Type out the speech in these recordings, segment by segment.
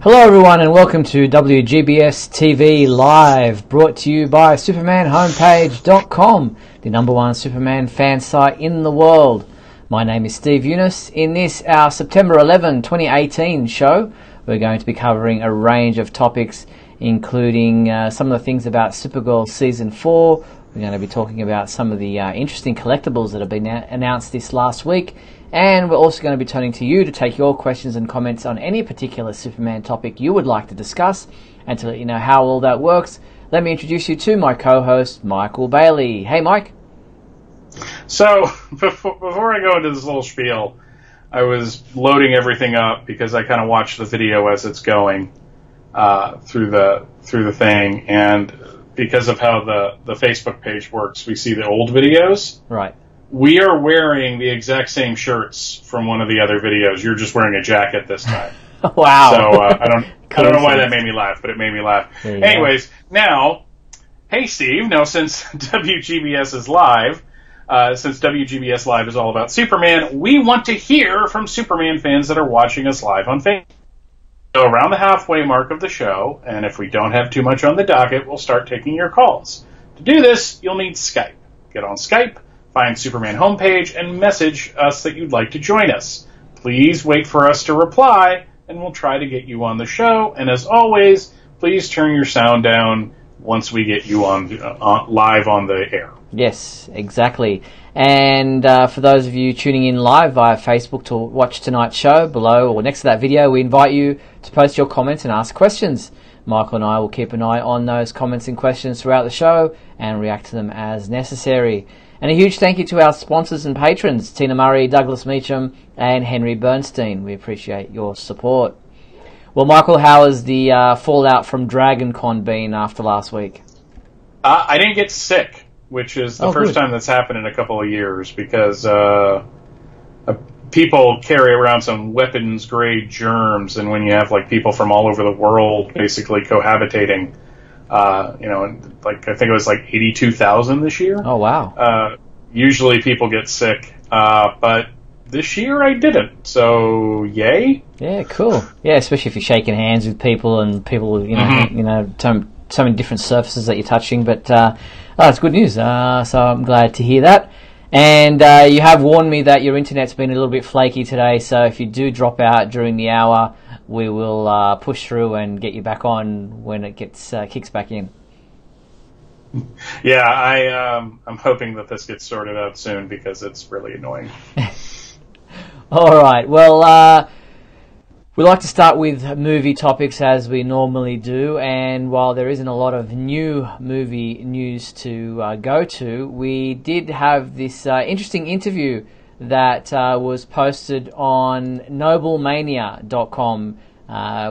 Hello everyone and welcome to WGBS TV Live, brought to you by SupermanHomepage.com, the #1 Superman fan site in the world. My name is Steve Eunice. In this, our September 11, 2018 show, we're going to be covering a range of topics, including some of the things about Supergirl Season 4. We're going to be talking about some of the interesting collectibles that have been announced this last week. And we're also going to be turning to you to take your questions and comments on any particular Superman topic you would like to discuss. And to let you know how all that works, let me introduce you to my co-host, Michael Bailey. Hey, Mike. So, before I go into this little spiel, I was loading everything up because I kind of watch the video as it's going through the thing. And because of how the Facebook page works, we see the old videos. Right. We are wearing the exact same shirts from one of the other videos. You're just wearing a jacket this time. Wow. So I don't know why that made me laugh, but it made me laugh. Anyways, now, hey Steve, now since WGBS is live, since WGBS Live is all about Superman, we want to hear from Superman fans that are watching us live on Facebook. So around the halfway mark of the show, and if we don't have too much on the docket, we'll start taking your calls. To do this, you'll need Skype. Get on Skype, find Superman homepage, and message us that you'd like to join us. Please wait for us to reply, and we'll try to get you on the show. And as always, please turn your sound down once we get you on live on the air. Yes, exactly. And for those of you tuning in live via Facebook to watch tonight's show, below or next to that video, we invite you to post your comments and ask questions. Michael and I will keep an eye on those comments and questions throughout the show and react to them as necessary. And a huge thank you to our sponsors and patrons, Tina Murray, Douglas Meacham, and Henry Bernstein. We appreciate your support. Well, Michael, how has the fallout from Dragon Con been after last week? I didn't get sick, which is the first time that's happened in a couple of years, because people carry around some weapons-grade germs, and when you have like people from all over the world basically cohabitating, I think it was like 82,000 this year. Oh, wow. Usually people get sick, but this year I didn't, so yay. Yeah, cool. Yeah, especially if you're shaking hands with people and people, so many different surfaces that you're touching. But it's good news. So I'm glad to hear that. And you have warned me that your internet's been a little bit flaky today, so if you do drop out during the hour, we will push through and get you back on when it kicks back in. Yeah, I'm hoping that this gets sorted out soon because it's really annoying. All right. Well, we like to start with movie topics as we normally do, and while there isn't a lot of new movie news to go to, we did have this interesting interview that was posted on noblemania.com,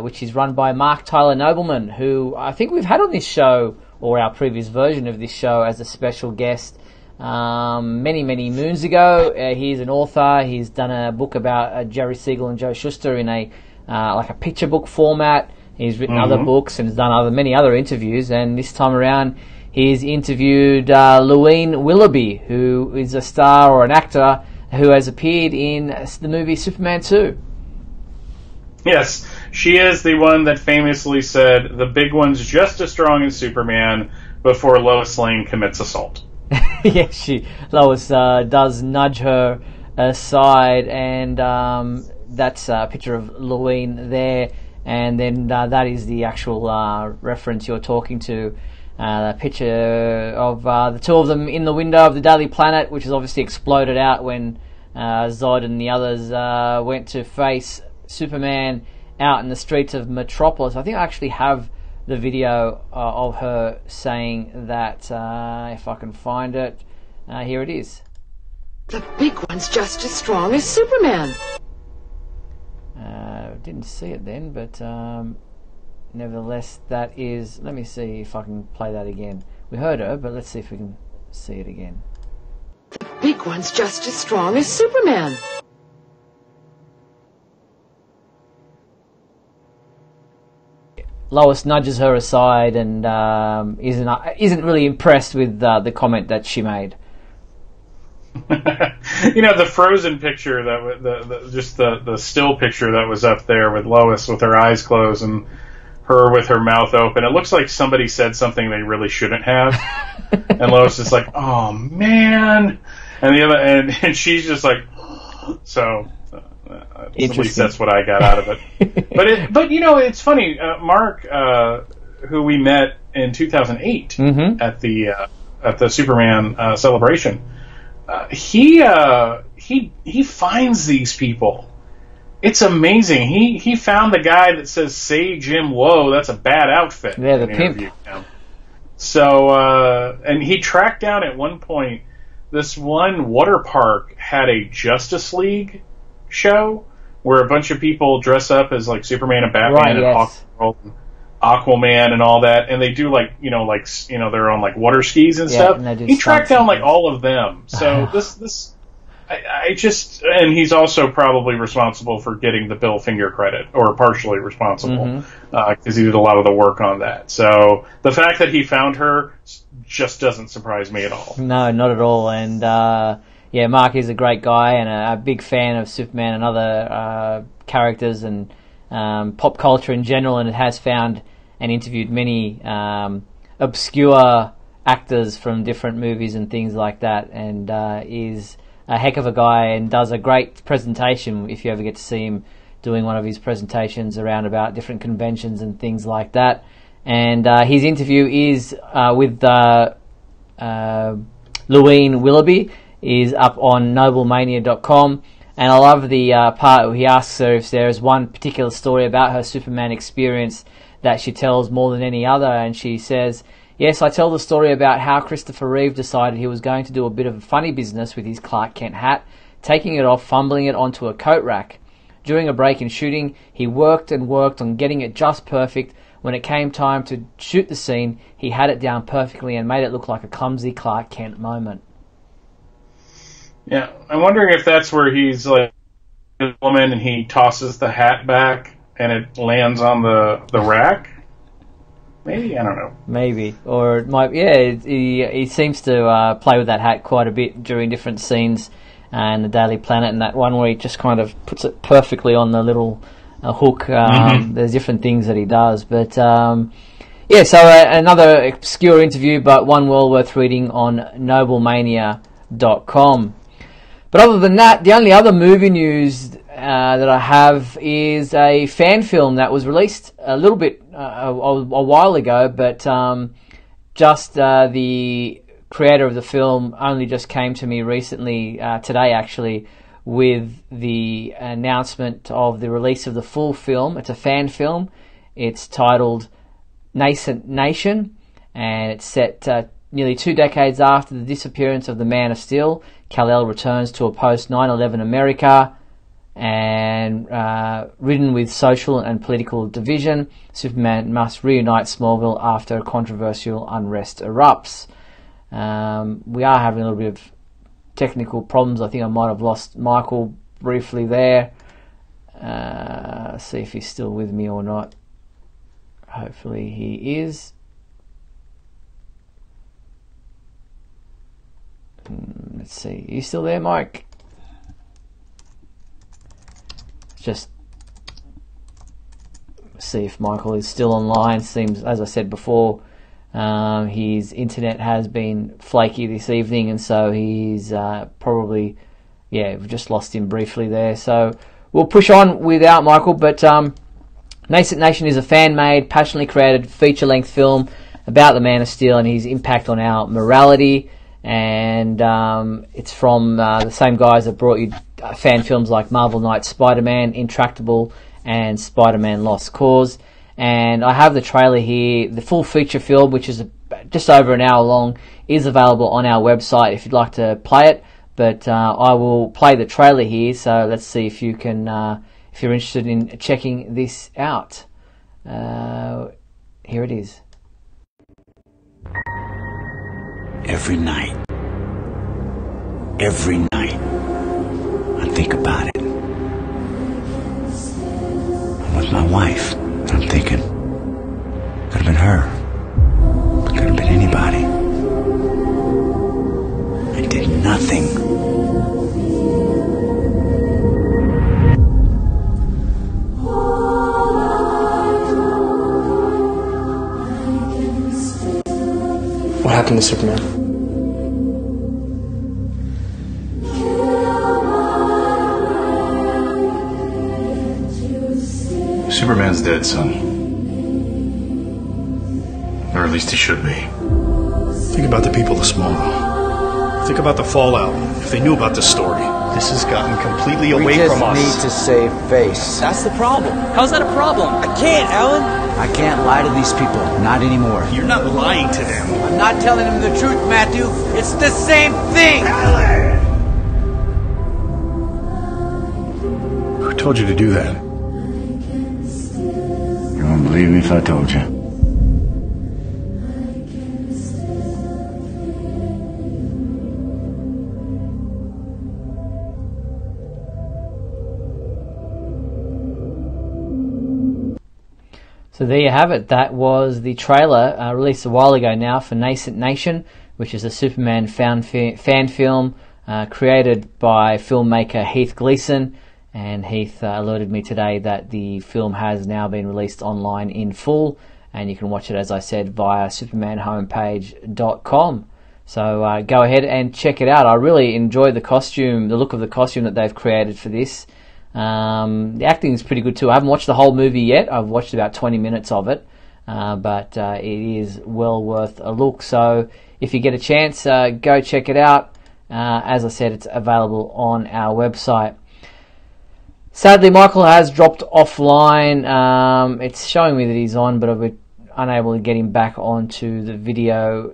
which is run by Mark Tyler Nobleman, who I think we've had on this show, or our previous version of this show, as a special guest many moons ago. He's an author. He's done a book about Jerry Siegel and Joe Shuster in a picture book format. He's written other books and has done many other interviews, and this time around he's interviewed Louie Willoughby, who is a star or an actor who has appeared in the movie Superman 2. Yes, she is the one that famously said, "The big one's just as strong as Superman," before Lois Lane commits assault. Yes, Lois does nudge her aside, and that's a picture of Louie there, and then that is the actual reference you're talking to. The picture of the two of them in the window of the Daily Planet, which has obviously exploded out when Zod and the others went to face Superman out in the streets of Metropolis. I think I actually have the video of her saying that, if I can find it. Here it is. The big one's just as strong as Superman. Didn't see it then, but nevertheless, that is... Let me see if I can play that again. We heard her, but let's see if we can see it again. The big one's just as strong as Superman. Lois nudges her aside and isn't really impressed with the comment that she made. You know, the Frozen picture just the still picture that was up there with Lois with her eyes closed and her with her mouth open. It looks like somebody said something they really shouldn't have, and Lois is like, "Oh man," and the other and she's just like, so. At least that's what I got out of it. But you know, it's funny. Mark, who we met in 2008 at the Superman celebration, he finds these people. It's amazing. He found the guy that says "Say Jim Lowe." That's a bad outfit. Yeah, the pimp. So and he tracked down at one point. This one water park had a Justice League show where a bunch of people dress up as like Superman and Batman and Hawkgirl and Aquaman and all that, and they do they're on like water skis and stuff. And he tracked down like all of them. So and he's also probably responsible for getting the Bill Finger credit, or partially responsible, because he did a lot of the work on that. So the fact that he found her just doesn't surprise me at all. No, not at all. And yeah, Mark is a great guy and a big fan of Superman and other characters and pop culture in general, and has found and interviewed many obscure actors from different movies and things like that, and is a heck of a guy and does a great presentation if you ever get to see him doing one of his presentations around about different conventions and things like that. And his interview is with Louie Willoughby, is up on noblemania.com, and I love the part where he asks her if there is one particular story about her Superman experience that she tells more than any other, and she says, "Yes, I tell the story about how Christopher Reeve decided he was going to do a bit of a funny business with his Clark Kent hat, taking it off, fumbling it onto a coat rack. During a break in shooting, he worked and worked on getting it just perfect. When it came time to shoot the scene, he had it down perfectly and made it look like a clumsy Clark Kent moment." Yeah, I'm wondering if that's where he's like a woman and he tosses the hat back and it lands on the rack. Maybe, I don't know. Maybe, or it might. Yeah, he seems to play with that hat quite a bit during different scenes, and the Daily Planet, and that one where he just kind of puts it perfectly on the little hook. There's different things that he does, but yeah. So another obscure interview, but one well worth reading on noblemania.com. But other than that, the only other movie news that I have is a fan film that was released a little bit a while ago, but just the creator of the film only just came to me recently, today actually, with the announcement of the release of the full film. It's a fan film. It's titled Nascent Nation, and it's set nearly 2 decades after the disappearance of the Man of Steel. Kal-El returns to a post-9/11 America, and ridden with social and political division, Superman must reunite Smallville after controversial unrest erupts. We are having a little bit of technical problems. I think I might have lost Michael briefly there. See if he's still with me or not. Hopefully he is. Let's see. Are you still there, Mike? Just see if Michael is still online. Seems, as I said before, his internet has been flaky this evening, and so he's probably, we've just lost him briefly there. So we'll push on without Michael, but Nascent Nation is a fan-made, passionately created feature-length film about the Man of Steel and his impact on our morality. And it's from the same guys that brought you fan films like Marvel Knights Spider-Man, Intractable, and Spider-Man Lost Cause. And I have the trailer here. The full feature film, which is just over an hour long, is available on our website if you'd like to play it. But I will play the trailer here, so let's see if you can, if you're interested in checking this out. Here it is. Every night, I think about it. I'm with my wife, and I'm thinking, could have been her, but could have been anybody. I did nothing What happened to Superman? Superman's dead, son. Or at least he should be. Think about the people of Smallville. Think about the fallout if they knew about this story. This has gotten completely away from us. We just need to save face. That's the problem. How's that a problem? I can't, Alan. I can't lie to these people. Not anymore. You're not lying to them. I'm not telling them the truth, Matthew. It's the same thing. Alan! Who told you to do that? You won't believe me if I told you. So there you have it. That was the trailer released a while ago now for Nascent Nation, which is a Superman fan film created by filmmaker Heath Gleason. And Heath alerted me today that the film has now been released online in full, and you can watch it, as I said, via supermanhomepage.com. So go ahead and check it out. I really enjoyed the costume, the look of the costume that they've created for this. The acting is pretty good too. I haven't watched the whole movie yet. I've watched about 20 minutes of it, but it is well worth a look. So if you get a chance, go check it out. As I said, it's available on our website. Sadly, Michael has dropped offline. It's showing me that he's on, but I've been unable to get him back onto the video.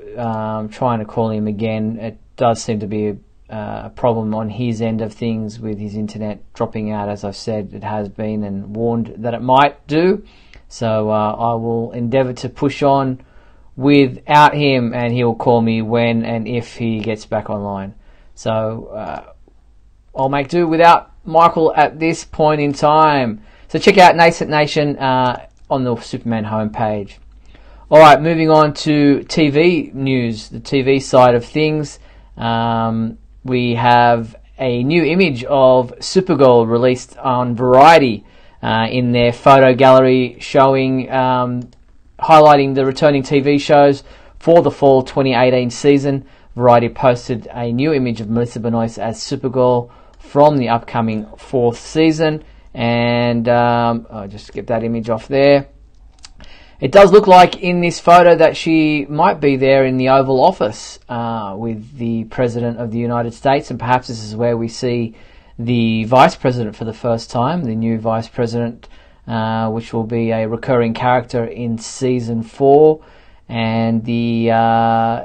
Trying to call him again. It does seem to be a problem on his end of things with his internet dropping out. As I've said, it has been and warned that it might do. So I will endeavour to push on without him, and he will call me when and if he gets back online. So I'll make do without Michael at this point in time. So check out Nascent Nation on the Superman homepage. Alright, moving on to TV news, the TV side of things. We have a new image of Supergirl released on Variety in their photo gallery, showing highlighting the returning TV shows for the fall 2018 season. Variety posted a new image of Melissa Benoist as Supergirl from the upcoming 4th season, and I'll just get that image off there. It does look like in this photo that she might be there in the Oval Office with the President of the United States, and perhaps this is where we see the Vice President for the first time, the new Vice President, which will be a recurring character in Season 4. And the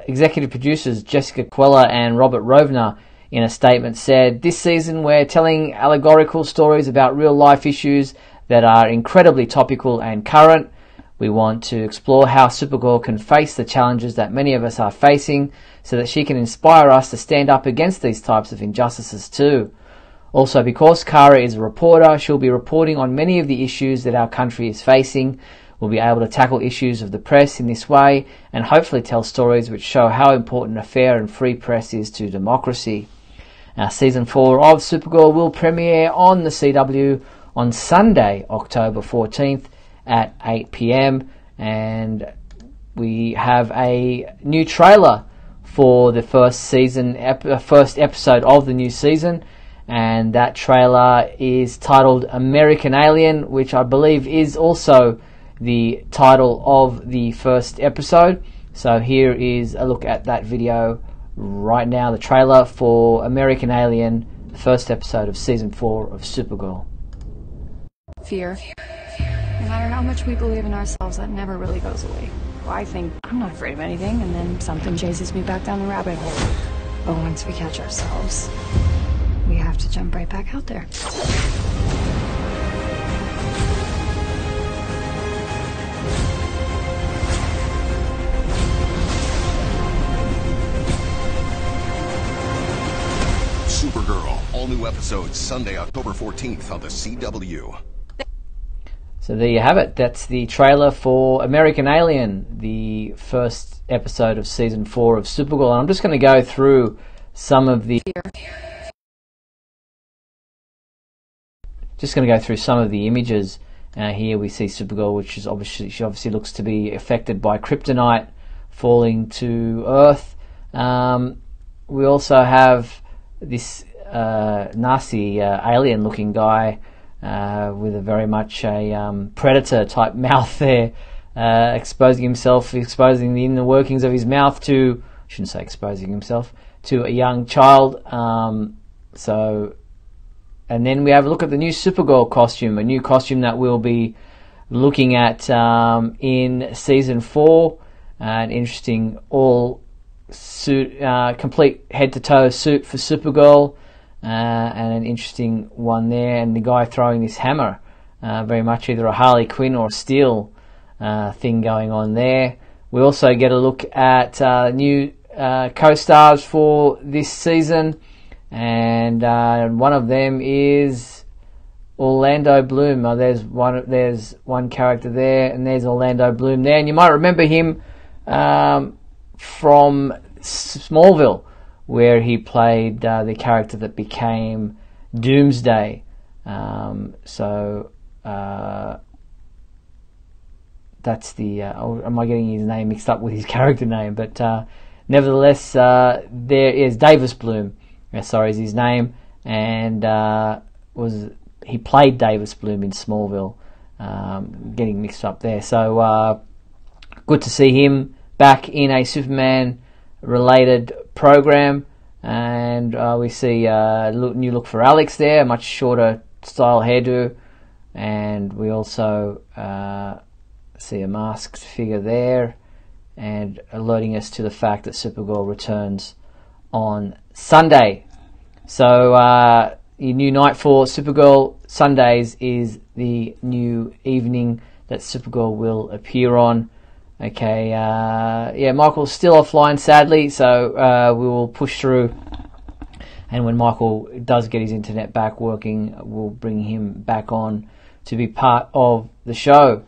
executive producers Jessica Queller and Robert Rovner in a statement said, "This season we're telling allegorical stories about real life issues that are incredibly topical and current. We want to explore how Supergirl can face the challenges that many of us are facing so that she can inspire us to stand up against these types of injustices too. Also, because Kara is a reporter, she'll be reporting on many of the issues that our country is facing. We'll be able to tackle issues of the press in this way and hopefully tell stories which show how important a fair and free press is to democracy." Season 4 of Supergirl will premiere on the CW on Sunday, October 14th at 8 p.m. And we have a new trailer for the first episode of the new season. And that trailer is titled American Alien, which I believe is also the title of the first episode. So here is a look at that video right now, the trailer for American Alien, the first episode of Season 4 of Supergirl. Fear. No matter how much we believe in ourselves, that never really goes away. Well, I think I'm not afraid of anything, and then something chases me back down the rabbit hole. But once we catch ourselves, we have to jump right back out there. Supergirl, all new episodes Sunday, October 14th on the CW. So there you have it. That's the trailer for American Alien, the first episode of Season 4 of Supergirl. And I'm just going to go through some of the images. Here we see Supergirl, which is she obviously looks to be affected by kryptonite falling to Earth. We also have this nasty alien-looking guy with a very much a predator-type mouth there, exposing the inner workings of his mouth to, I shouldn't say exposing himself, to a young child. And then we have a look at the new Supergirl costume, a new costume that we'll be looking at in season 4. An interesting all suit, complete head-to-toe suit for Supergirl, and an interesting one there. And the guy throwing this hammer, very much either a Harley Quinn or a Steel thing going on there. We also get a look at new co-stars for this season, and one of them is Orlando Bloom. There's one character there, and there's Orlando Bloom there, and you might remember him from Smallville, where he played the character that became Doomsday. That's the am I getting his name mixed up with his character name? But nevertheless, there is Davis Bloom. Sorry, is his name, and he played Davis Bloom in Smallville. Getting mixed up there. So good to see him back in a Superman-related program, and we see a new look for Alex there, a much shorter style hairdo, and we also see a masked figure there, and alerting us to the fact that Supergirl returns on Sunday. So your new night for Supergirl, Sundays, is the new evening that Supergirl will appear on. Okay, Michael's still offline, sadly, so we will push through, and when Michael does get his internet back working, we'll bring him back on to be part of the show.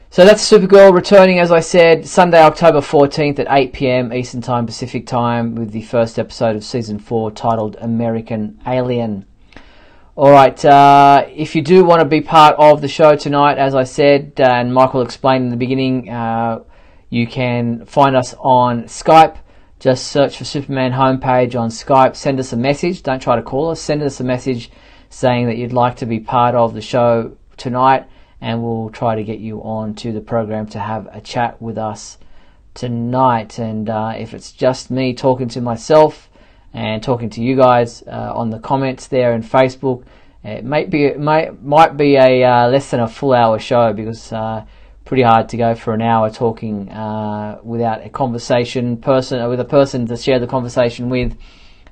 So that's Supergirl returning, as I said, Sunday, October 14th at 8 p.m. Eastern Time, Pacific Time, with the first episode of Season 4 titled American Alien. Alright, if you do want to be part of the show tonight, as I said, and Michael explained in the beginning, you can find us on Skype. Just search for Superman homepage on Skype. Send us a message. Don't try to call us. Send us a message saying that you'd like to be part of the show tonight, and we'll try to get you on to the program to have a chat with us tonight. And if it's just me talking to myself and talking to you guys on the comments there in Facebook, it might be a less than a full hour show, because pretty hard to go for an hour talking without a conversation with a person to share the conversation with,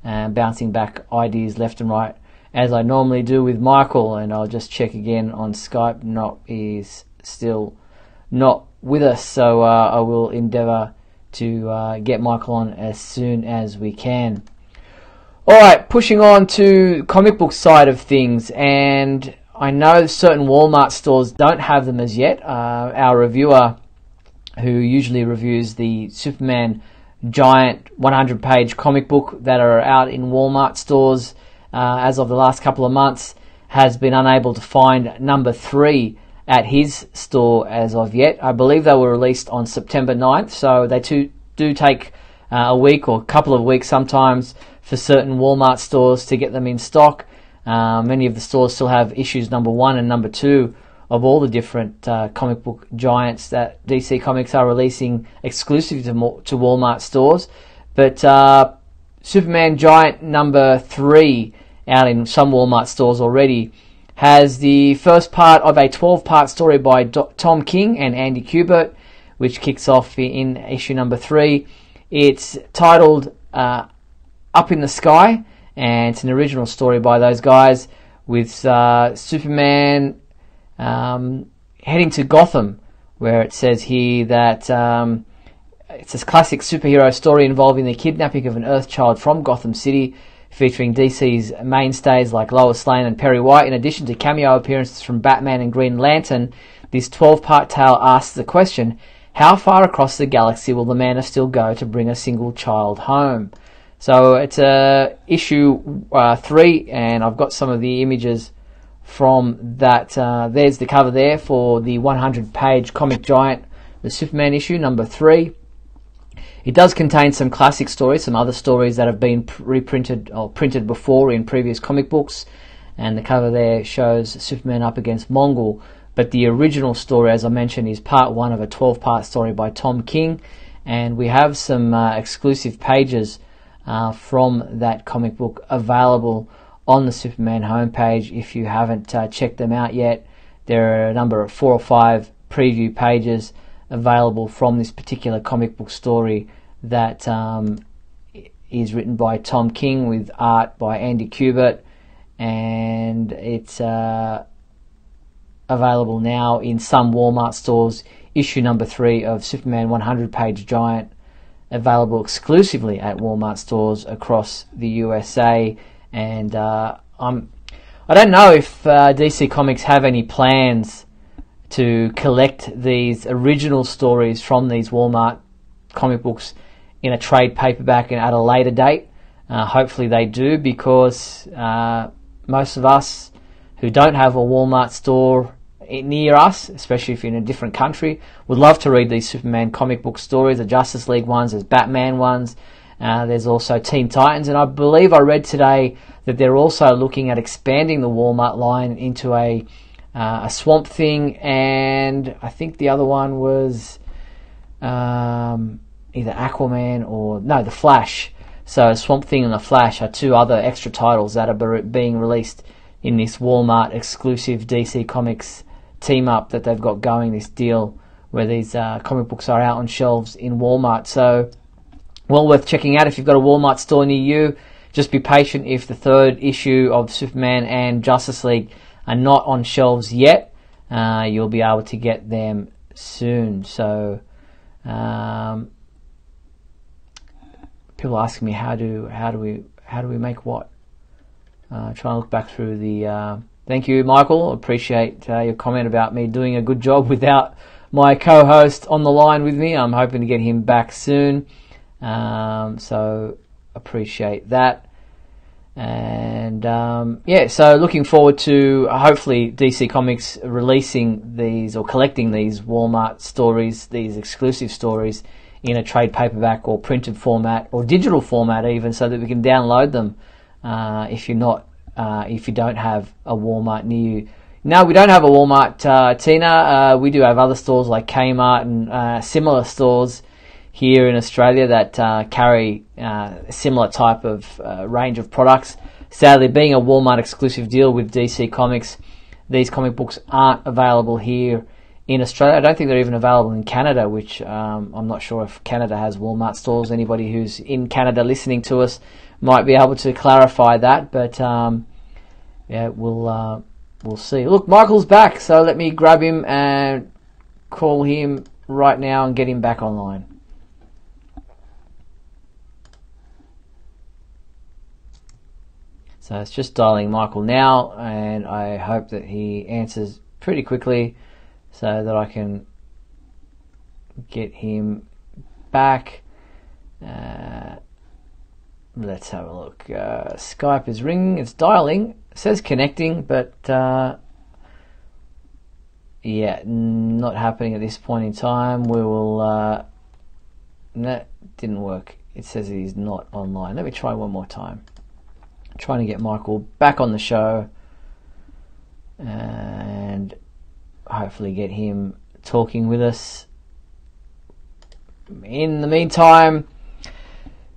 bouncing back ideas left and right, as I normally do with Michael. And I'll just check again on Skype. He's still not with us, so I will endeavour to get Michael on as soon as we can. Alright, pushing on to comic book side of things, and I know certain Walmart stores don't have them as yet. Our reviewer, who usually reviews the Superman giant 100-page comic book that are out in Walmart stores as of the last couple of months, has been unable to find number 3 at his store as of yet. I believe they were released on September 9th, so they do take a week or a couple of weeks sometimes for certain Walmart stores to get them in stock. Many of the stores still have issues number 1 and number 2 of all the different comic book giants that DC Comics are releasing exclusively to Walmart stores. But Superman Giant number 3, out in some Walmart stores already, has the first part of a 12-part story by Tom King and Andy Kubert, which kicks off in issue number 3. It's titled Up in the Sky, and it's an original story by those guys, with Superman heading to Gotham, where it says here that it's a classic superhero story involving the kidnapping of an Earth child from Gotham City, featuring DC's mainstays like Lois Lane and Perry White. In addition to cameo appearances from Batman and Green Lantern, this 12-part tale asks the question, how far across the galaxy will the Man of Steel go to bring a single child home? So it's issue 3, and I've got some of the images from that. There's the cover there for the 100-page comic giant, the Superman issue number 3. It does contain some classic stories, some other stories that have been reprinted or printed before in previous comic books, and the cover there shows Superman up against Mongol. But the original story, as I mentioned, is part 1 of a 12-part story by Tom King, and we have some exclusive pages from that comic book available on the Superman homepage. If you haven't checked them out yet, there are a number of 4 or 5 preview pages available from this particular comic book story that is written by Tom King with art by Andy Kubert, and it's available now in some Walmart stores. Issue number 3 of Superman 100-page giant, available exclusively at Walmart stores across the USA. And I don't know if DC Comics have any plans to collect these original stories from these Walmart comic books in a trade paperback and at a later date. Hopefully they do, because most of us who don't have a Walmart store near us, especially if you're in a different country, would love to read these Superman comic book stories, the Justice League ones, there's Batman ones, there's also Teen Titans, and I believe I read today that they're also looking at expanding the Walmart line into a Swamp Thing, and I think the other one was either Aquaman or the Flash. So Swamp Thing and the Flash are 2 other extra titles that are being released in this Walmart exclusive DC Comics team up that they've got going, this deal where these comic books are out on shelves in Walmart. So well worth checking out if you've got a Walmart store near you. Just be patient if the 3rd issue of Superman and Justice League are not on shelves yet. You'll be able to get them soon. So people asking me how do we make what? Trying to look back through the. Thank you, Michael. Appreciate your comment about me doing a good job without my co-host on the line with me. I'm hoping to get him back soon. So appreciate that. And so looking forward to hopefully DC Comics releasing these or collecting these Walmart stories, these exclusive stories, in a trade paperback or printed format or digital format even, so that we can download them if you don't have a Walmart near you. No, we don't have a Walmart, Tina. We do have other stores like Kmart and similar stores here in Australia that carry a similar type of range of products. Sadly, being a Walmart exclusive deal with DC Comics, these comic books aren't available here in Australia. I don't think they're even available in Canada, which I'm not sure if Canada has Walmart stores. Anybody who's in Canada listening to us might be able to clarify that, but we'll see. Look, Michael's back, so let me grab him and call him right now and get him back online. So it's just dialing Michael now, and I hope that he answers pretty quickly so that I can get him back. Let's have a look. Skype is ringing. It's dialing. It says connecting, but not happening at this point in time. We will... that didn't work. It says he's not online. Let me try one more time. Trying to get Michael back on the show and hopefully get him talking with us. In the meantime,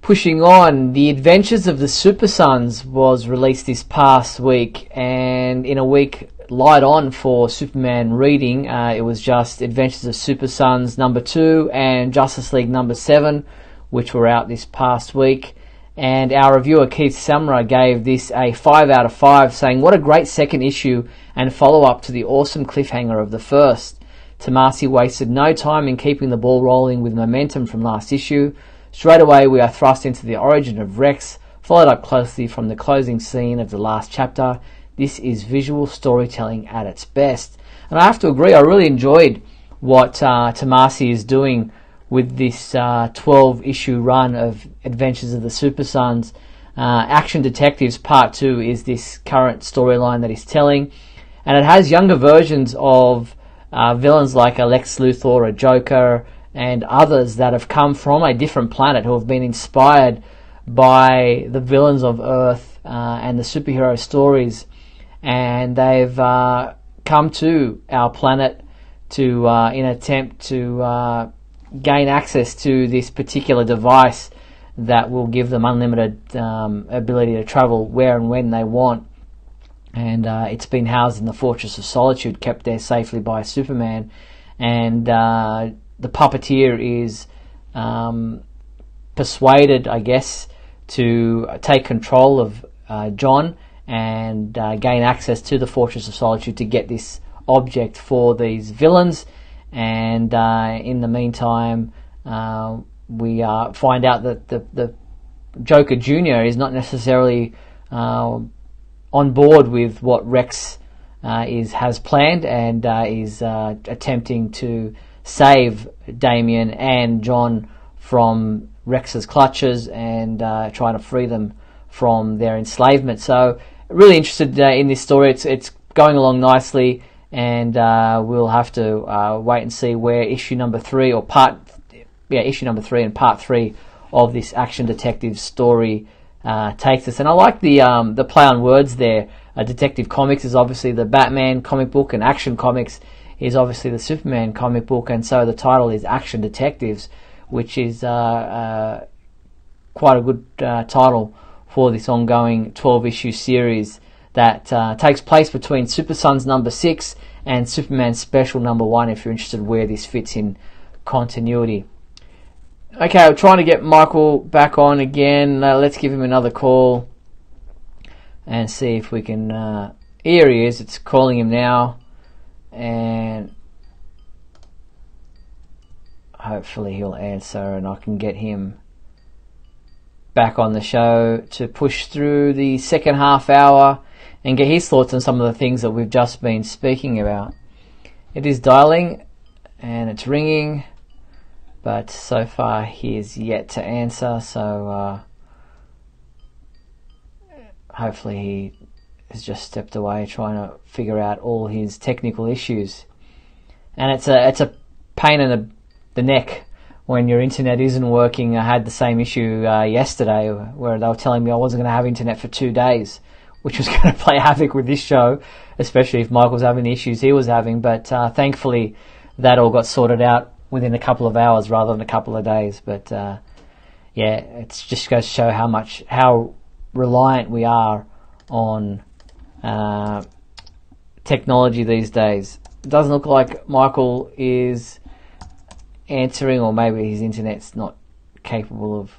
pushing on, The Adventures of the Super Sons was released this past week, and in a week light on for Superman reading, it was just Adventures of Super Sons number 2 and Justice League number 7, which were out this past week. And our reviewer Keith Samra gave this a 5 out of 5, saying, "What a great second issue and follow-up to the awesome cliffhanger of the first. Tomasi wasted no time in keeping the ball rolling with momentum from last issue. Straight away we are thrust into the origin of Rex, followed up closely from the closing scene of the last chapter. This is visual storytelling at its best." And I have to agree, I really enjoyed what Tomasi is doing with this 12-issue run of Adventures of the Super Sons. Action Detectives Part 2 is this current storyline that he's telling, and it has younger versions of villains like a Lex Luthor, a Joker, and others that have come from a different planet who have been inspired by the villains of Earth and the superhero stories, and they've come to our planet to in an attempt to gain access to this particular device that will give them unlimited ability to travel where and when they want. And it's been housed in the Fortress of Solitude, kept there safely by Superman, and the puppeteer is persuaded, I guess, to take control of John and gain access to the Fortress of Solitude to get this object for these villains. And in the meantime, we find out that the Joker Jr. is not necessarily on board with what Rex has planned, and is attempting to save Damian and John from Rex's clutches and trying to free them from their enslavement. So really interested in this story. It's going along nicely, and we'll have to wait and see where issue number 3 and part 3 of this action detective story takes us. And I like the play on words there. Detective Comics is obviously the Batman comic book, and Action Comics is obviously the Superman comic book, and so the title is Action Detectives, which is quite a good title for this ongoing 12-issue series that takes place between Super Sons number 6 and Superman Special number 1, if you're interested where this fits in continuity. Okay, we're trying to get Michael back on again. Let's give him another call and see if we can... here he is. It's calling him now, and hopefully he'll answer and I can get him back on the show to push through the second half hour and get his thoughts on some of the things that we've just been speaking about. It is dialing and it's ringing, but so far he is yet to answer, so hopefully he has just stepped away trying to figure out all his technical issues. And it's a pain in the neck when your internet isn't working. I had the same issue yesterday where they were telling me I wasn't going to have internet for 2 days, which was going to play havoc with this show, especially if Michael's having the issues he was having. But thankfully that all got sorted out within a couple of hours rather than a couple of days. But yeah, it's just goes to show how reliant we are on technology these days. It doesn't look like Michael is answering, or maybe his internet's not capable of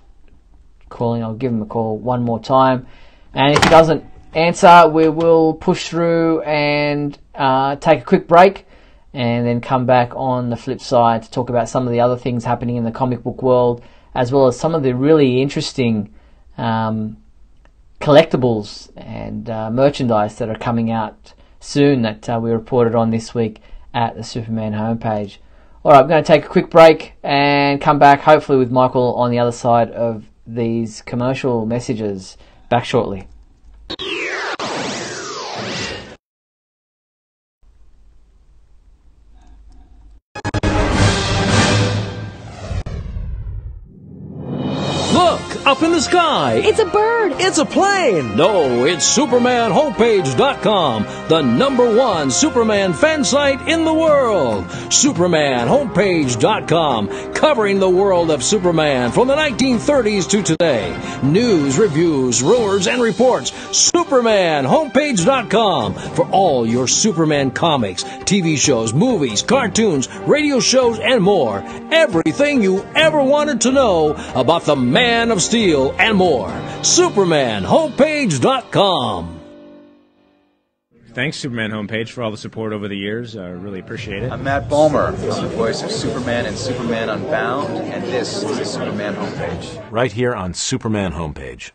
calling. I'll give him a call one more time, and if he doesn't answer, we will push through and take a quick break and then come back on the flip side to talk about some of the other things happening in the comic book world, as well as some of the really interesting collectibles and merchandise that are coming out soon that we reported on this week at the Superman homepage. Alright, I'm going to take a quick break and come back hopefully with Michael on the other side of these commercial messages. Back shortly. Look, up in the sky. It's a bird. It's a plane. No, it's SupermanHomepage.com, the #1 Superman fan site in the world. SupermanHomepage.com, covering the world of Superman from the 1930s to today. News, reviews, rumors, and reports. SupermanHomepage.com for all your Superman comics, TV shows, movies, cartoons, radio shows, and more. Everything you ever wanted to know about the Man of Steel and more. SupermanHomepage.com. Thanks, Superman Homepage, for all the support over the years. I really appreciate it. I'm Matt Balmer. I'm the voice of Superman and Superman Unbound, and this is the Superman Homepage. Right here on Superman Homepage.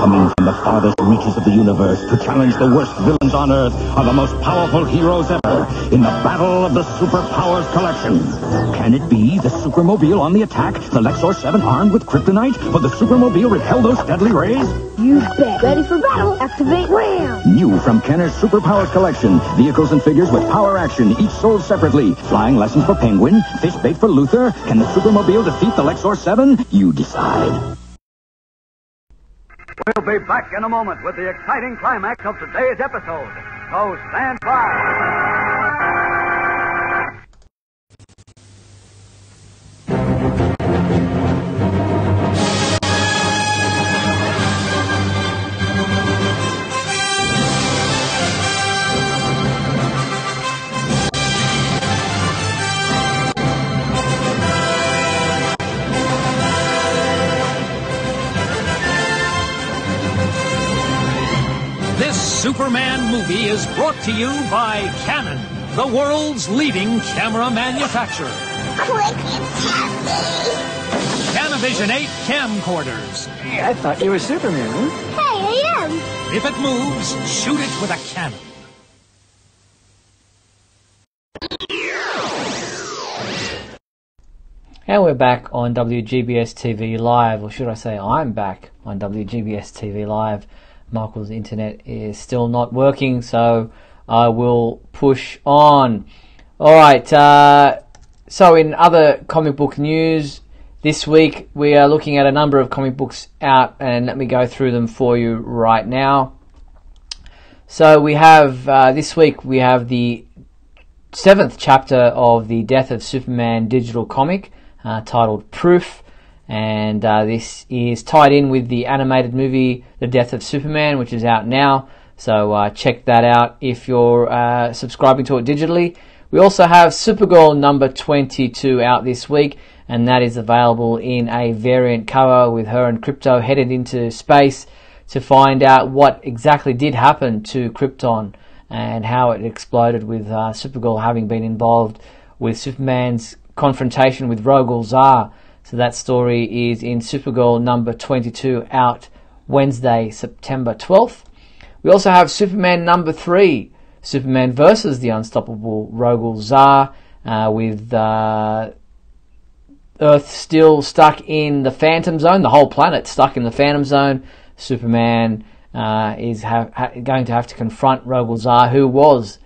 Coming from the farthest reaches of the universe to challenge the worst villains on Earth are the most powerful heroes ever in the battle of the Superpowers Collection. Can it be the Supermobile on the attack, the Lexor 7 armed with kryptonite? Will the Supermobile repel those deadly rays? You bet. Ready for battle. Activate RAM. New from Kenner's Superpowers Collection. Vehicles and figures with power action, each sold separately. Flying lessons for Penguin, fish bait for Luther. Can the Supermobile defeat the Lexor 7? You decide. We'll be back in a moment with the exciting climax of today's episode. So stand by. Superman movie is brought to you by Canon, the world's leading camera manufacturer. Quick, Canavision 8 camcorders. Hey, I thought you were Superman, huh? Hey, I am. If it moves, shoot it with a cannon. And we're back on WGBS TV Live, or should I say I'm back on WGBS TV Live. Michael's internet is still not working, so I will push on. Alright, so in other comic book news, this week we are looking at a number of comic books out, and let me go through them for you right now. So we have, this week we have the 7th chapter of the Death of Superman digital comic, titled Proof. And this is tied in with the animated movie The Death of Superman, which is out now, so check that out if you're subscribing to it digitally. We also have Supergirl number 22 out this week, and that is available in a variant cover with her and Krypto headed into space to find out what exactly did happen to Krypton and how it exploded, with Supergirl having been involved with Superman's confrontation with Rogol Zaar. So that story is in Supergirl number 22, out Wednesday, September 12th. We also have Superman number 3, Superman versus the unstoppable Rogol Zaar, with Earth still stuck in the Phantom Zone, the whole planet stuck in the Phantom Zone. Superman is going to have to confront Rogol Zaar, who was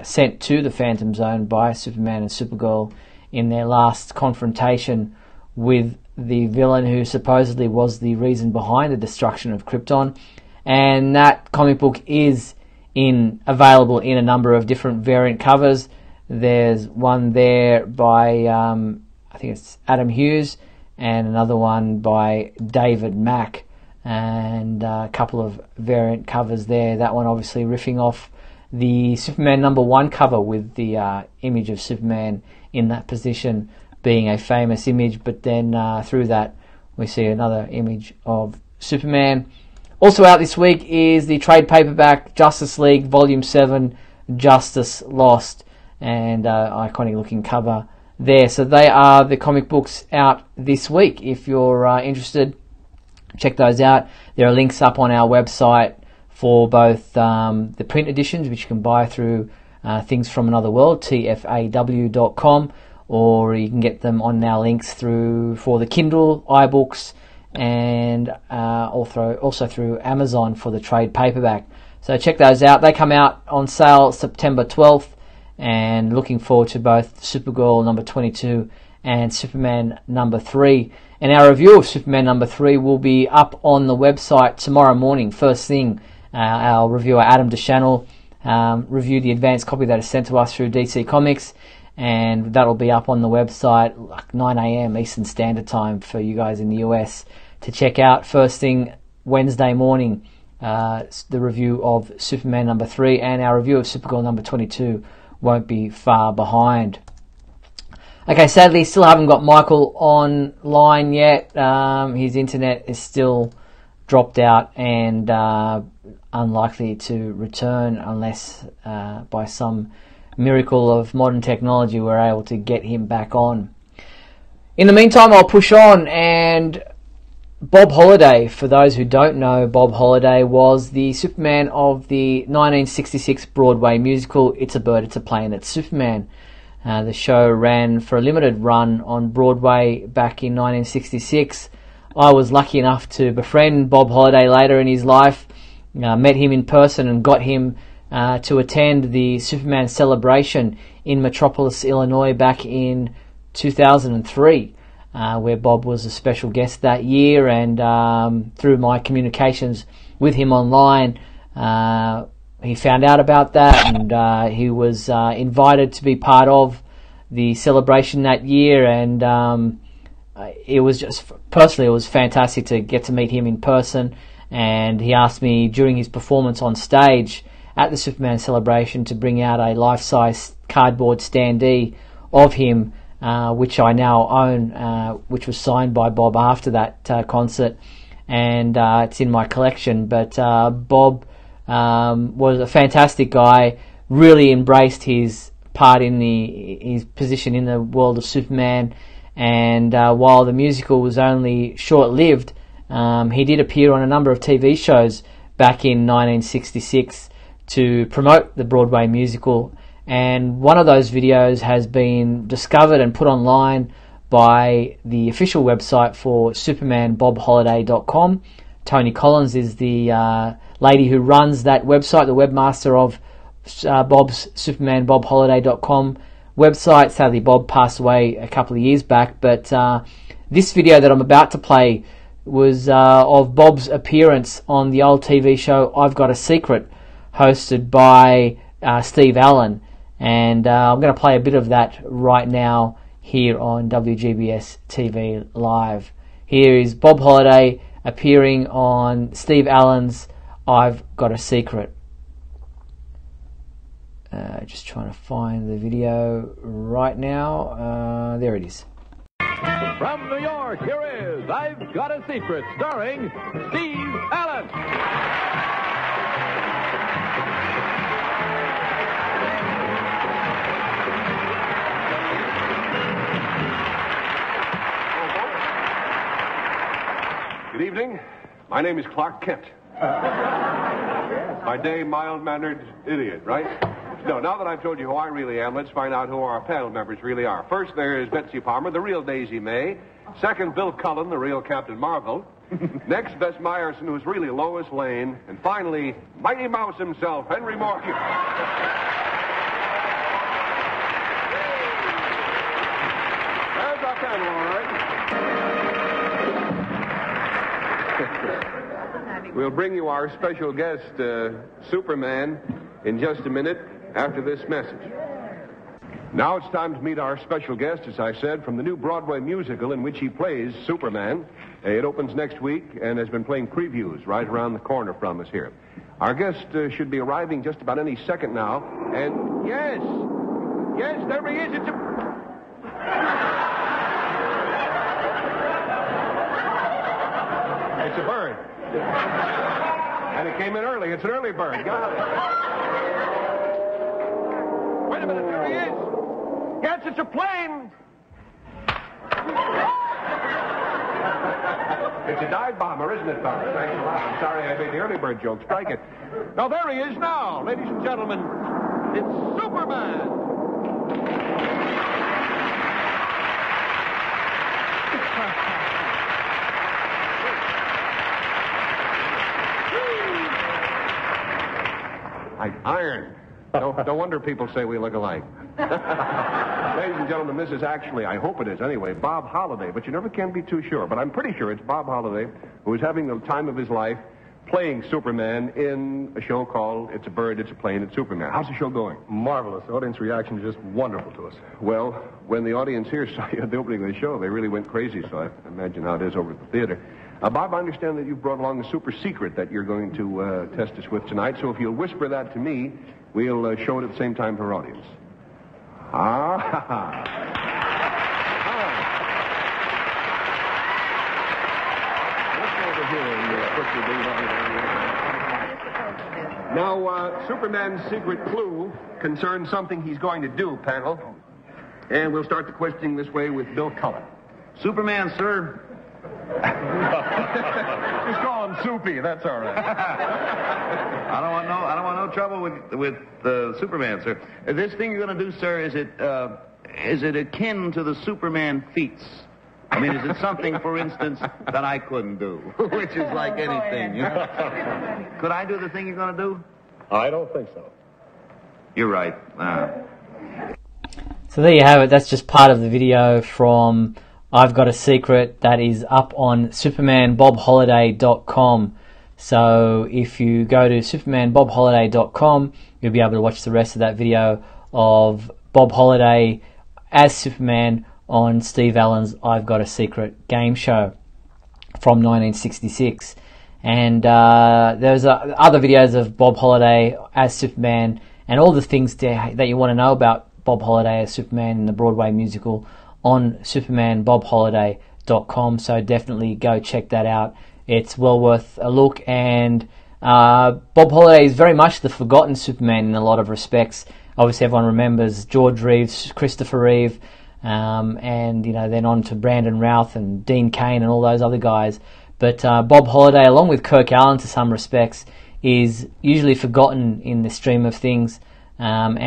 sent to the Phantom Zone by Superman and Supergirl in their last confrontation with the villain who supposedly was the reason behind the destruction of Krypton. And that comic book is available in a number of different variant covers. There's one there by I think it's Adam Hughes, and another one by David Mack, and a couple of variant covers there. That one obviously riffing off the Superman number 1 cover with the image of Superman in that position being a famous image, but then through that we see another image of Superman. Also out this week is the trade paperback Justice League Volume 7, Justice Lost, and iconic looking cover there. So they are the comic books out this week. If you're interested, check those out. There are links up on our website for both the print editions, which you can buy through Things From Another World, tfaw.com, or you can get them on our links for the Kindle, iBooks, and also through Amazon for the trade paperback. So check those out. They come out on sale September 12th, and looking forward to both Supergirl number 22 and Superman number 3. And our review of Superman number 3 will be up on the website tomorrow morning, first thing. Our reviewer Adam DeChannel reviewed the advanced copy that is sent to us through DC Comics, and that'll be up on the website like 9 a.m. Eastern Standard Time for you guys in the US to check out first thing Wednesday morning. The review of Superman number 3 and our review of Supergirl number 22 won't be far behind. Okay, sadly still haven't got Michael online yet. His internet is still dropped out and unlikely to return unless by some miracle of modern technology we're able to get him back on. In the meantime, I'll push on and Bob Holliday, for those who don't know, Bob Holliday was the Superman of the 1966 Broadway musical It's a Bird, It's a Plane, It's Superman. The show ran for a limited run on Broadway back in 1966. I was lucky enough to befriend Bob Holliday later in his life, met him in person and got him to attend the Superman celebration in Metropolis, Illinois back in 2003. Where Bob was a special guest that year, and through my communications with him online, he found out about that, and he was invited to be part of the celebration that year, and it was just, personally, it was fantastic to get to meet him in person, and he asked me during his performance on stage at the Superman celebration to bring out a life-size cardboard standee of him, which I now own, which was signed by Bob after that concert, and it's in my collection. But Bob was a fantastic guy, really embraced his part in his position in the world of Superman, and while the musical was only short-lived, he did appear on a number of TV shows back in 1966 to promote the Broadway musical. And one of those videos has been discovered and put online by the official website for Superman, BobHolliday.com. Tony Collins is the lady who runs that website, the webmaster of Bob's Superman, BobHolliday.com website. Sadly, Bob passed away a couple of years back, but this video that I'm about to play was of Bob's appearance on the old TV show I've Got a Secret, hosted by Steve Allen. And I'm going to play a bit of that right now here on WGBS TV Live. Here is Bob Holliday appearing on Steve Allen's I've Got a Secret. Just trying to find the video right now. There it is. From New York, here is I've Got a Secret, starring Steve Allen. Good evening. My name is Clark Kent. By day, mild-mannered idiot, right? No, now that I've told you who I really am, let's find out who our panel members really are. First, there is Betsy Palmer, the real Daisy May. Second, Bill Cullen, the real Captain Marvel. Next, Bess Meyerson, who's really Lois Lane. And finally, Mighty Mouse himself, Henry Morgan. There's our panel, all right. We'll bring you our special guest, Superman, in just a minute after this message. Now it's time to meet our special guest, as I said, from the new Broadway musical in which he plays Superman. It opens next week and has been playing previews right around the corner from us here. Our guest should be arriving just about any second now. And yes, there he is. It's a bird. And it came in early. It's an early bird. Got it. Wait a minute. There he is. Yes, it's a plane. It's a dive bomber, isn't it, fellas? Thanks a lot. I'm sorry I made the early bird joke. Strike it. Now, there he is now. Ladies and gentlemen, it's Superman. Iron. No wonder people say we look alike. Ladies and gentlemen, this is actually, I hope it is anyway, Bob Holliday, but you never can be too sure. But I'm pretty sure it's Bob Holliday who is having the time of his life playing Superman in a show called It's a Bird, It's a Plane, It's Superman. How's the show going? Marvelous. The audience reaction is just wonderful to us. Well, when the audience here saw you at the opening of the show, they really went crazy, so I imagine how it is over at the theater. Bob, I understand that you've brought along a super secret that you're going to test us with tonight, so if you'll whisper that to me, we'll show it at the same time to our audience. Now, Superman's secret clue concerns something he's going to do, panel. And we'll start the questioning this way with Bill Cullen. Superman, sir. Just call him Soupy. That's all right. I don't want no trouble with Superman, sir. This thing you're going to do, sir, is it akin to the Superman feats? I mean, is it something, for instance, that I couldn't do, which is like anything, you know? Could I do the thing you're going to do? I don't think so. You're right. So there you have it. That's just part of the video from I've Got a Secret that is up on supermanbobholiday.com. So if you go to supermanbobholiday.com, you'll be able to watch the rest of that video of Bob Holiday as Superman on Steve Allen's I've Got a Secret game show from 1966. And there's other videos of Bob Holiday as Superman and all the things that you want to know about Bob Holiday as Superman in the Broadway musical on supermanbobholiday.com. So definitely go check that out. It's well worth a look. And Bob Holiday is very much the forgotten Superman in a lot of respects. Obviously everyone remembers George Reeves, Christopher Reeve, and then on to Brandon Routh and Dean Cain and all those other guys. But Bob Holiday, along with Kirk Allen to some respects, is usually forgotten in the stream of things. Having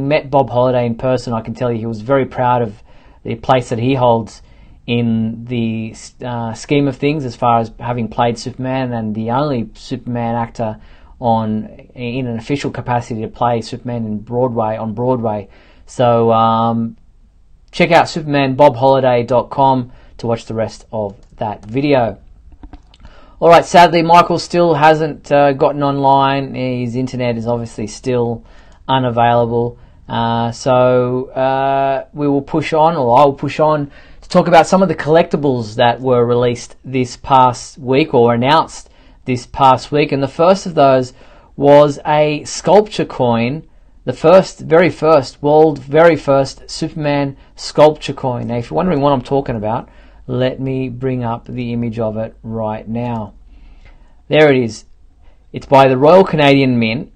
met Bob Holiday in person, I can tell you he was very proud of the place that he holds in the scheme of things as far as having played Superman and the only Superman actor in an official capacity to play Superman on Broadway. So check out supermanbobholiday.com to watch the rest of that video. Alright, sadly Michael still hasn't gotten online. His internet is obviously still unavailable. So we will push on, or I will push on, to talk about some of the collectibles that were released this past week, or announced this past week. And the first of those was a sculpture coin, the very first Superman sculpture coin. Now, if you're wondering what I'm talking about, let me bring up the image of it right now. There it is. It's by the Royal Canadian Mint.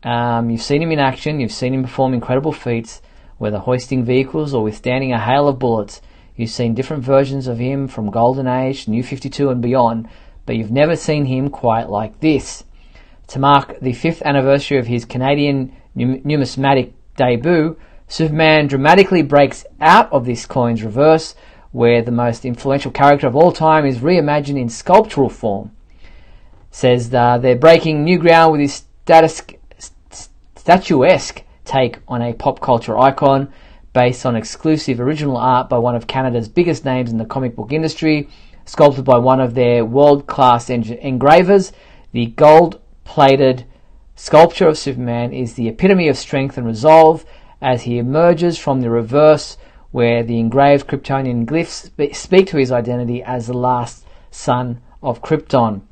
You've seen him in action. You've seen him perform incredible feats, whether hoisting vehicles or withstanding a hail of bullets. You've seen different versions of him from Golden Age, New 52 and beyond, but you've never seen him quite like this. To mark the 5th anniversary of his Canadian numismatic debut, Superman dramatically breaks out of this coin's reverse, where the most influential character of all time is reimagined in sculptural form. Says they're breaking new ground with his statuesque take on a pop culture icon based on exclusive original art by one of Canada's biggest names in the comic book industry, sculpted by one of their world-class engravers. The gold-plated sculpture of Superman is the epitome of strength and resolve as he emerges from the reverse, where the engraved Kryptonian glyphs speak to his identity as the last son of Krypton.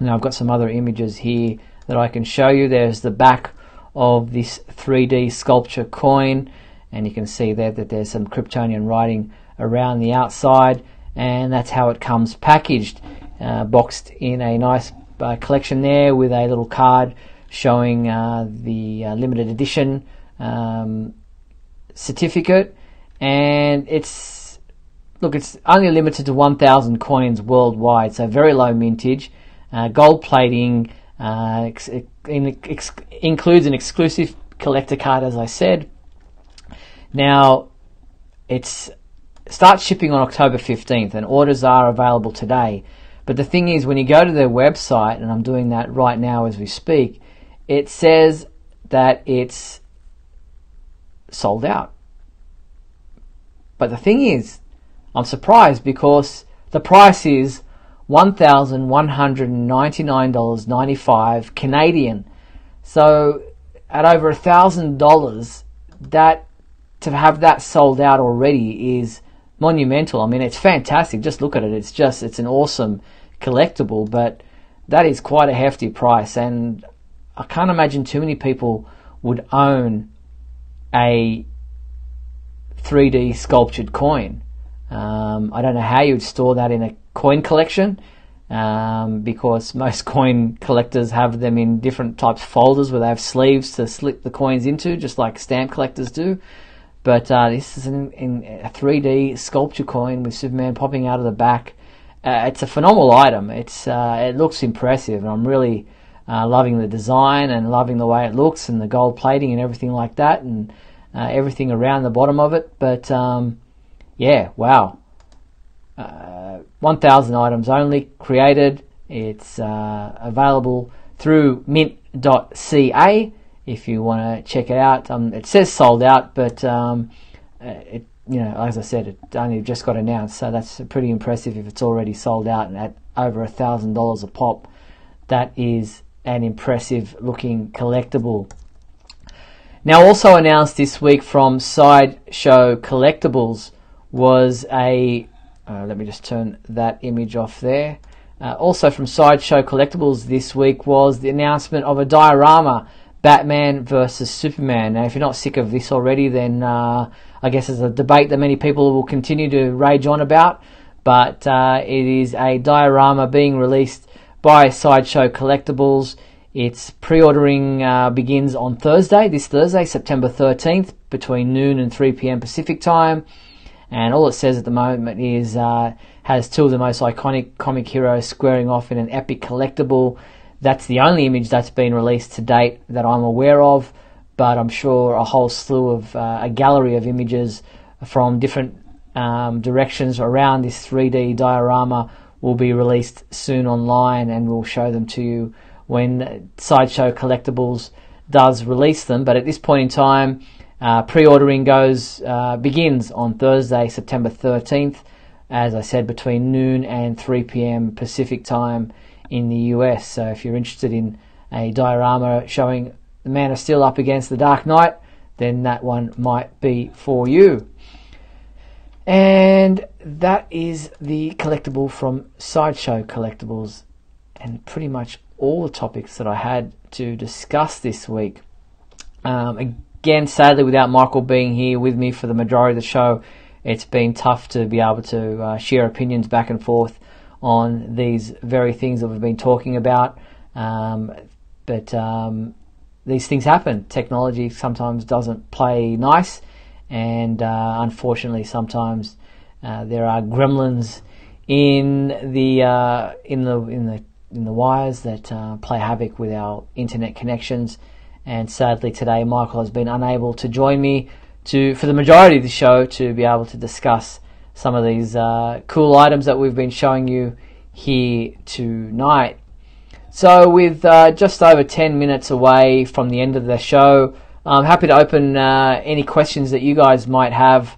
Now I've got some other images here that I can show you. There's the back of this 3D sculpture coin, and you can see there that there's some Kryptonian writing around the outside, and that's how it comes packaged, boxed in a nice collection there with a little card showing the limited edition certificate. And it's only limited to 1,000 coins worldwide, so very low mintage. Gold plating includes an exclusive collector card, as I said. Now, it starts shipping on October 15th, and orders are available today. But the thing is, when you go to their website, and I'm doing that right now as we speak, it says that it's sold out. But the thing is, I'm surprised because the price is $1,199.95 Canadian. So at over $1,000, that to have that sold out already is monumental. I mean, it's fantastic. Just look at it. It's an awesome collectible, but that is quite a hefty price, and I can't imagine too many people would own a 3D sculptured coin. I don't know how you'd store that in a coin collection, because most coin collectors have them in different types of folders where they have sleeves to slip the coins into, just like stamp collectors do. but this is in a 3D sculpture coin with Superman popping out of the back. It's a phenomenal item. It looks impressive, and I'm really loving the design and loving the way it looks and the gold plating and everything like that, and everything around the bottom of it. But yeah, wow. 1,000 items only created. It's available through mint.ca if you want to check it out. It says sold out, but as I said, it only just got announced, so that's pretty impressive if it's already sold out and at over $1,000 a pop. That is an impressive looking collectible. Now, also announced this week from Sideshow Collectibles was a let me just turn that image off there. Also from Sideshow Collectibles this week was the announcement of a diorama, Batman versus Superman. Now, if you're not sick of this already, then I guess it's a debate that many people will continue to rage on about. But it is a diorama being released by Sideshow Collectibles. Its pre-ordering begins on this Thursday, September 13th, between noon and 3 p.m. Pacific time. And all it says at the moment is has two of the most iconic comic heroes squaring off in an epic collectible. That's the only image that's been released to date that I'm aware of, but I'm sure a whole slew of a gallery of images from different directions around this 3D diorama will be released soon online, and we'll show them to you when Sideshow Collectibles does release them. But at this point in time, pre-ordering begins on Thursday, September 13th, as I said, between noon and 3 p.m. Pacific time in the US. So if you're interested in a diorama showing the Man of Steel up against the Dark Knight, then that one might be for you. And that is the collectible from Sideshow Collectibles, and pretty much all the topics that I had to discuss this week. Again, sadly, without Michael being here with me for the majority of the show, it's been tough to be able to share opinions back and forth on these very things that we've been talking about. But these things happen. Technology sometimes doesn't play nice, and unfortunately, sometimes there are gremlins in the wires that play havoc with our internet connections. And sadly, today Michael has been unable to join me for the majority of the show to be able to discuss some of these cool items that we've been showing you here tonight. So with just over 10 minutes away from the end of the show, I'm happy to open any questions that you guys might have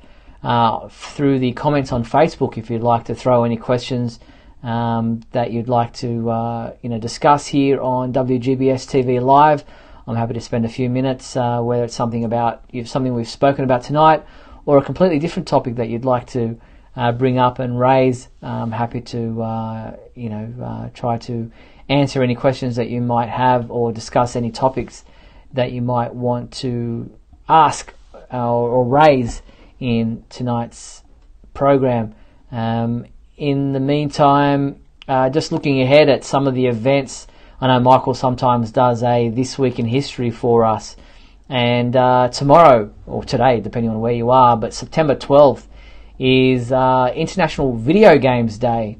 through the comments on Facebook. If you'd like to throw any questions that you'd like to discuss here on WGBS TV Live, I'm happy to spend a few minutes, whether it's something we've spoken about tonight or a completely different topic that you'd like to bring up and raise. I'm happy to try to answer any questions that you might have or discuss any topics that you might want to ask or raise in tonight's program. In the meantime, just looking ahead at some of the events, I know Michael sometimes does a This Week in History for us, and tomorrow, or today, depending on where you are, but September 12th is International Video Games Day,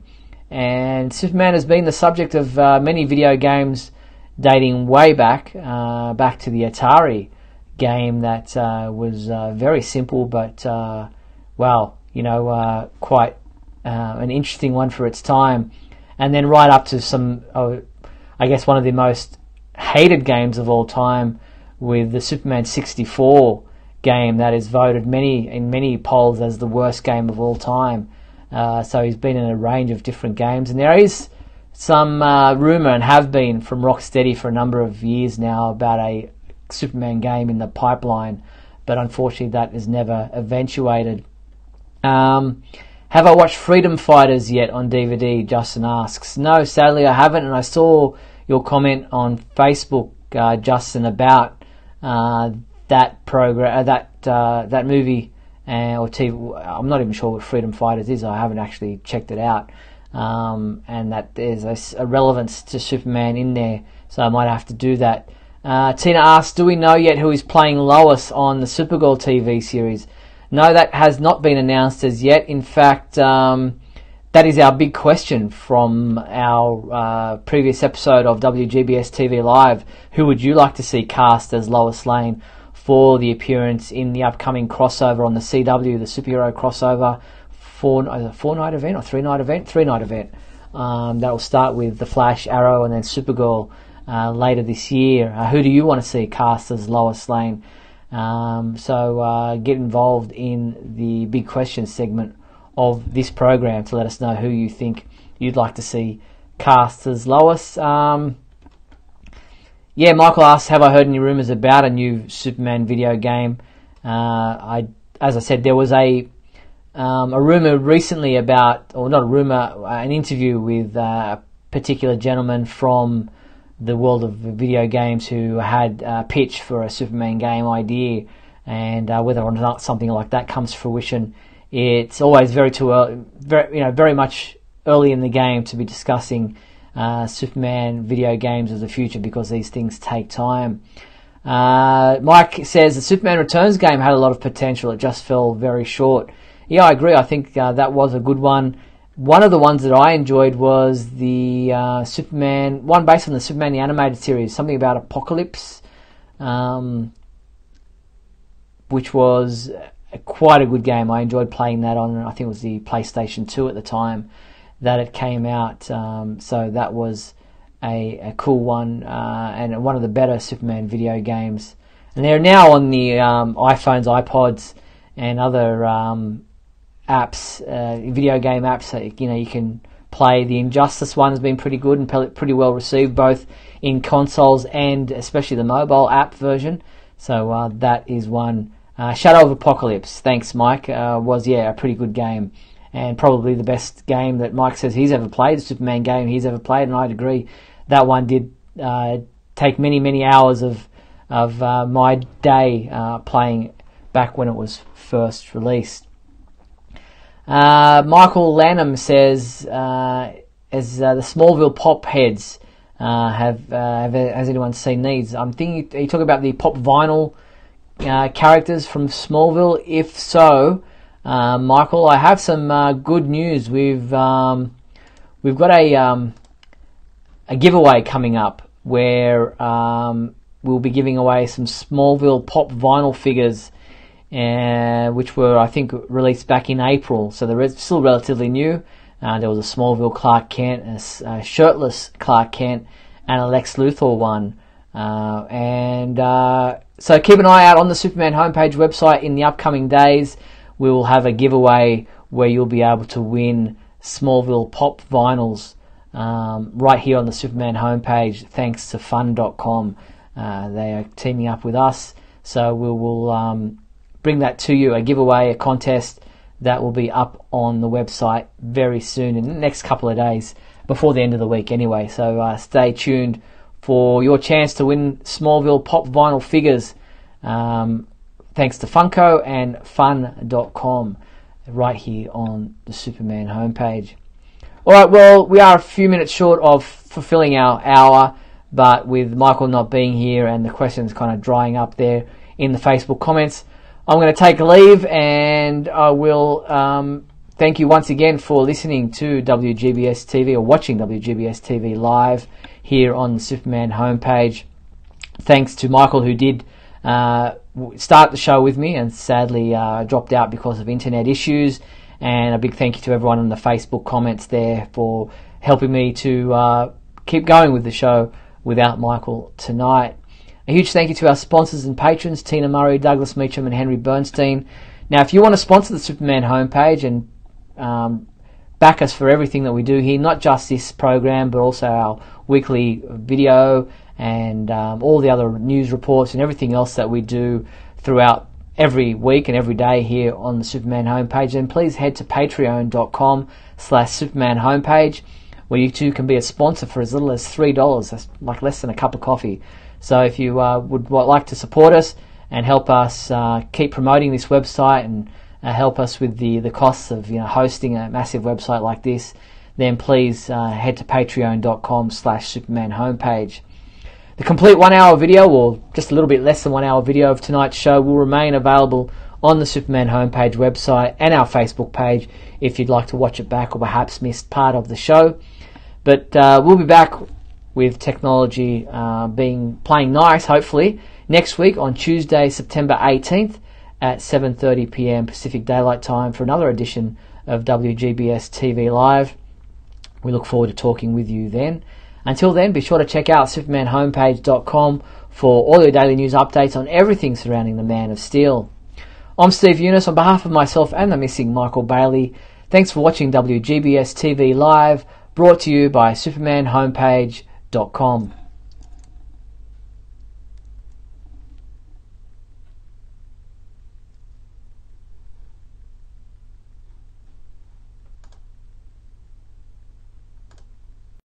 and Superman has been the subject of many video games dating way back to the Atari game that was very simple, but quite an interesting one for its time, and then right up to some, I guess, one of the most hated games of all time, with the Superman 64 game that is voted in many polls as the worst game of all time. So he's been in a range of different games, and there is some rumour, and have been from Rocksteady for a number of years now, about a Superman game in the pipeline, but unfortunately that has never eventuated. Have I watched Freedom Fighters yet on DVD? Justin asks. No, sadly I haven't, and I saw your comment on Facebook, Justin, about that program, that movie or TV. I'm not even sure what Freedom Fighters is. I haven't actually checked it out, and that there's a relevance to Superman in there, so I might have to do that. Tina asks, do we know yet who is playing Lois on the Supergirl TV series? No, that has not been announced as yet. In fact, that is our big question from our previous episode of WGBS TV Live. Who would you like to see cast as Lois Lane for the appearance in the upcoming crossover on the CW, the superhero crossover, four-night event or three-night event? Three-night event. That will start with The Flash, Arrow, and then Supergirl later this year. Who do you want to see cast as Lois Lane? So get involved in the big question segment of this program to let us know who you think you'd like to see cast as Lois. Yeah, Michael asks, have I heard any rumours about a new Superman video game? As I said, there was a rumour recently about, or not a rumour, an interview with a particular gentleman from the world of video games who had a pitch for a Superman game idea, and whether or not something like that comes to fruition, it's always very much early in the game to be discussing Superman video games of the future, because these things take time. Mike says the Superman Returns game had a lot of potential, it just fell very short. Yeah, I agree. I think that was a good one. One of the ones that I enjoyed was the Superman, one based on the Superman the Animated Series, something about Apocalypse, which was quite a good game. I enjoyed playing that on, I think it was the PlayStation 2 at the time that it came out. So that was a cool one, and one of the better Superman video games. And they're now on the iPhones, iPods, and other apps, video game apps. You can play. The Injustice one has been pretty good and pretty well received, both in consoles and especially the mobile app version. So that is one. Shadow of Apocalypse, thanks Mike, was a pretty good game, and probably the best game that Mike says he's ever played, the Superman game he's ever played, and I'd agree. That one did take many hours of my day playing back when it was first released. Michael Lanham says, as the Smallville pop heads, has anyone seen these? I'm thinking, are you talking about the pop vinyl characters from Smallville? If so, Michael, I have some good news. We've got a giveaway coming up where we'll be giving away some Smallville pop vinyl figures, which were, I think, released back in April, so they're still relatively new. There was a Smallville Clark Kent, a shirtless Clark Kent, and a Lex Luthor one. So keep an eye out on the Superman homepage website in the upcoming days. We will have a giveaway where you'll be able to win Smallville pop vinyls right here on the Superman homepage, thanks to fun.com. They are teaming up with us, so we will bring that to you, a giveaway, a contest that will be up on the website very soon, in the next couple of days, before the end of the week anyway. So stay tuned for your chance to win Smallville pop vinyl figures, thanks to Funko and fun.com, right here on the Superman homepage. Alright, well, we are a few minutes short of fulfilling our hour, but with Michael not being here and the questions kind of drying up there in the Facebook comments, I'm going to take a leave, and I will thank you once again for listening to WGBS TV, or watching WGBS TV live here on the Superman homepage. Thanks to Michael, who did start the show with me and sadly dropped out because of internet issues, and a big thank you to everyone in the Facebook comments there for helping me to keep going with the show without Michael tonight. A huge thank you to our sponsors and patrons, Tina Murray, Douglas Meacham and Henry Bernstein. Now, if you want to sponsor the Superman homepage and back us for everything that we do here, not just this program, but also our weekly video and all the other news reports and everything else that we do throughout every week and every day here on the Superman homepage, then please head to patreon.com/Superman homepage, where you too can be a sponsor for as little as $3. That's like less than a cup of coffee. So if you would like to support us and help us keep promoting this website and help us with the costs of hosting a massive website like this, then please head to patreon.com/Superman homepage. The complete 1 hour video, or just a little bit less than 1 hour video of tonight's show, will remain available on the Superman homepage website and our Facebook page if you'd like to watch it back or perhaps missed part of the show. But we'll be back with technology playing nice, hopefully, next week on Tuesday, September 18th at 7:30 p.m. Pacific Daylight Time for another edition of WGBS TV Live. We look forward to talking with you then. Until then, be sure to check out supermanhomepage.com for all your daily news updates on everything surrounding the Man of Steel. I'm Steve Eunice on behalf of myself and the missing Michael Bailey. Thanks for watching WGBS TV Live, brought to you by supermanhomepage.com.